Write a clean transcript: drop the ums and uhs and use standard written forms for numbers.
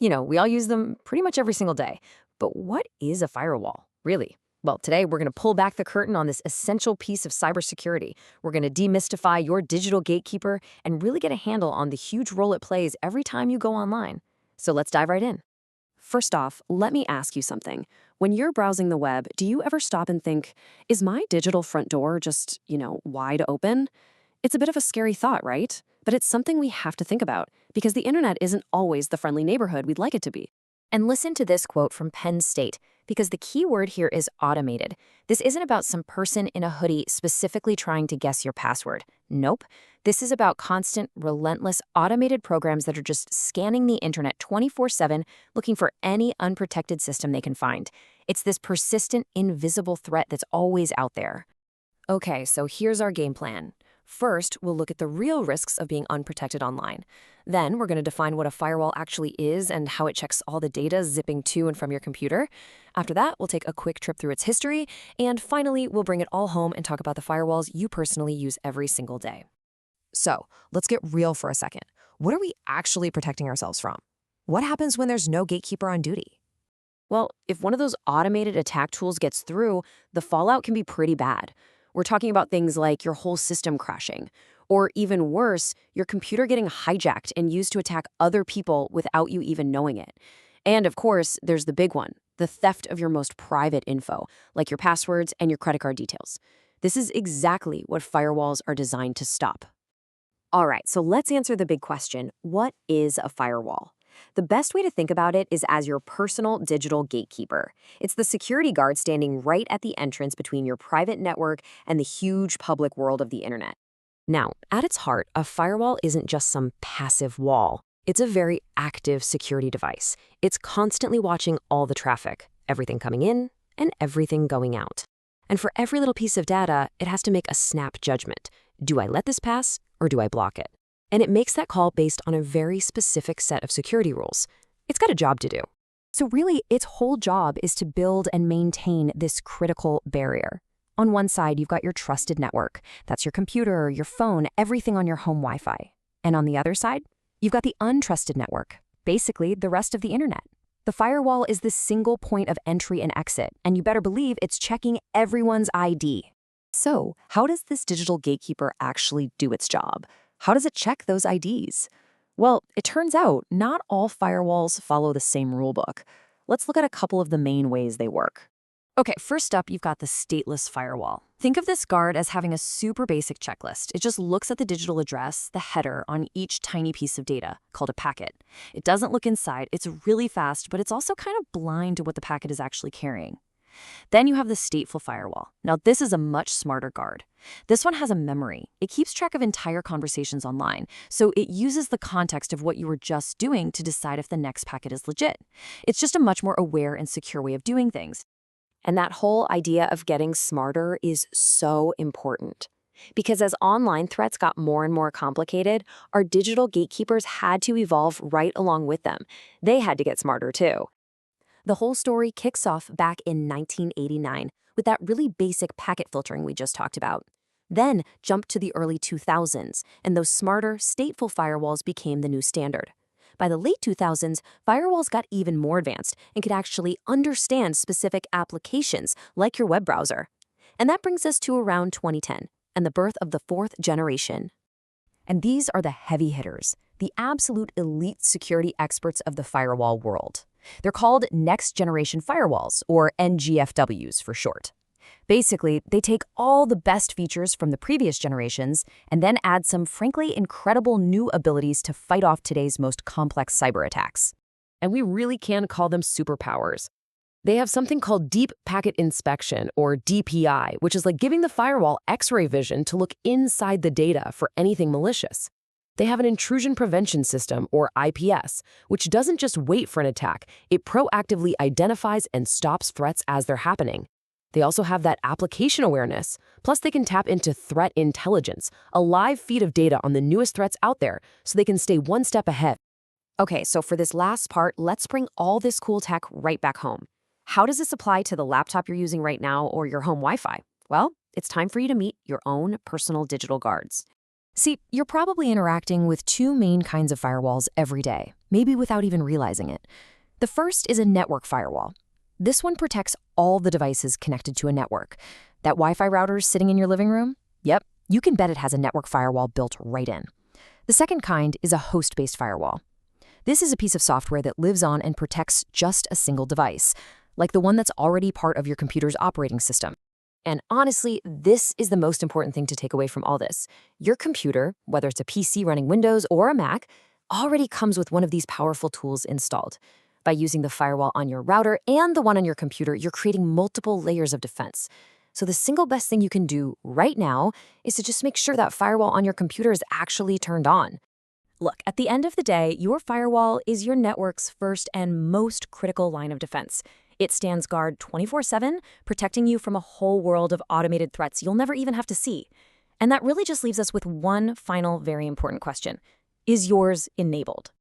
We all use them pretty much every single day. But what is a firewall, really? Well, today we're going to pull back the curtain on this essential piece of cybersecurity. We're going to demystify your digital gatekeeper and really get a handle on the huge role it plays every time you go online. So let's dive right in. First off, let me ask you something. When you're browsing the web, do you ever stop and think, is my digital front door just, wide open? It's a bit of a scary thought, right? But it's something we have to think about because the internet isn't always the friendly neighborhood we'd like it to be. And listen to this quote from Penn State, because the key word here is automated. This isn't about some person in a hoodie specifically trying to guess your password. Nope. This is about constant, relentless, automated programs that are just scanning the internet 24/7, looking for any unprotected system they can find. It's this persistent, invisible threat that's always out there. Okay, so here's our game plan. First, we'll look at the real risks of being unprotected online. Then, we're going to define what a firewall actually is and how it checks all the data zipping to and from your computer. After that, we'll take a quick trip through its history. And finally, we'll bring it all home and talk about the firewalls you personally use every single day. So, let's get real for a second. What are we actually protecting ourselves from? What happens when there's no gatekeeper on duty? Well, if one of those automated attack tools gets through, the fallout can be pretty bad. We're talking about things like your whole system crashing, or even worse, your computer getting hijacked and used to attack other people without you even knowing it. And of course, there's the big one, the theft of your most private info, like your passwords and your credit card details. This is exactly what firewalls are designed to stop. All right, so let's answer the big question. What is a firewall? The best way to think about it is as your personal digital gatekeeper. It's the security guard standing right at the entrance between your private network and the huge public world of the internet. Now, at its heart, a firewall isn't just some passive wall. It's a very active security device. It's constantly watching all the traffic, everything coming in and everything going out. And for every little piece of data, it has to make a snap judgment. Do I let this pass or do I block it? And it makes that call based on a very specific set of security rules. It's got a job to do. So really, its whole job is to build and maintain this critical barrier. On one side, you've got your trusted network. That's your computer, your phone, everything on your home Wi-Fi. And on the other side, you've got the untrusted network, basically the rest of the internet. The firewall is the single point of entry and exit, and you better believe it's checking everyone's ID. So, how does this digital gatekeeper actually do its job? How does it check those IDs? Well, it turns out not all firewalls follow the same rulebook. Let's look at a couple of the main ways they work. Okay, first up, you've got the stateless firewall. Think of this guard as having a super basic checklist. It just looks at the digital address, the header, on each tiny piece of data, called a packet. It doesn't look inside, it's really fast, but it's also kind of blind to what the packet is actually carrying. Then you have the stateful firewall. Now, this is a much smarter guard. This one has a memory. It keeps track of entire conversations online, so it uses the context of what you were just doing to decide if the next packet is legit. It's just a much more aware and secure way of doing things. And that whole idea of getting smarter is so important. Because as online threats got more and more complicated, our digital gatekeepers had to evolve right along with them. They had to get smarter too. The whole story kicks off back in 1989 with that really basic packet filtering we just talked about. Then jump to the early 2000s, and those smarter, stateful firewalls became the new standard. By the late 2000s, firewalls got even more advanced and could actually understand specific applications like your web browser. And that brings us to around 2010 and the birth of the fourth generation. And these are the heavy hitters, the absolute elite security experts of the firewall world. They're called next-generation firewalls, or NGFWs for short. Basically, they take all the best features from the previous generations and then add some frankly incredible new abilities to fight off today's most complex cyber attacks. And we really can call them superpowers. They have something called Deep Packet Inspection, or DPI, which is like giving the firewall X-ray vision to look inside the data for anything malicious. They have an intrusion prevention system, or IPS, which doesn't just wait for an attack, it proactively identifies and stops threats as they're happening. They also have that application awareness, plus they can tap into threat intelligence, a live feed of data on the newest threats out there, so they can stay one step ahead. Okay, so for this last part, let's bring all this cool tech right back home. How does this apply to the laptop you're using right now or your home Wi-Fi? Well, it's time for you to meet your own personal digital guards. See, you're probably interacting with two main kinds of firewalls every day. maybe without even realizing it. The first is a network firewall. This one protects all the devices connected to a network. That Wi-Fi router sitting in your living room? Yep, you can bet it has a network firewall built right in. The second kind is a host-based firewall. This is a piece of software that lives on and protects just a single device, like the one that's already part of your computer's operating system. And honestly, this is the most important thing to take away from all this. Your computer, whether it's a PC running Windows or a Mac, already comes with one of these powerful tools installed. By using the firewall on your router and the one on your computer, you're creating multiple layers of defense. So the single best thing you can do right now is to just make sure that firewall on your computer is actually turned on. Look, at the end of the day, your firewall is your network's first and most critical line of defense. It stands guard 24/7, protecting you from a whole world of automated threats you'll never even have to see. And that really just leaves us with one final very important question. Is yours enabled?